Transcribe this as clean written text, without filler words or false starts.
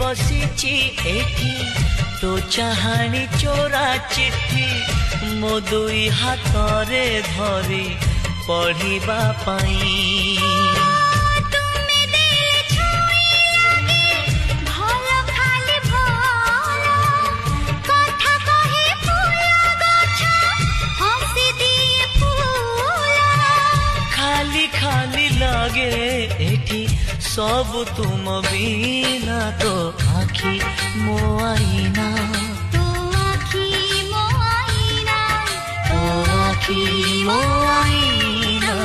बसिची एठी तो चाहाणी चोरा चिट्ठी मो दुई हातरे धरी पढ़िबा पाई। खाली लगे एठी सब तुम बिना तो आखी मो आईना तो आखी मो आईना।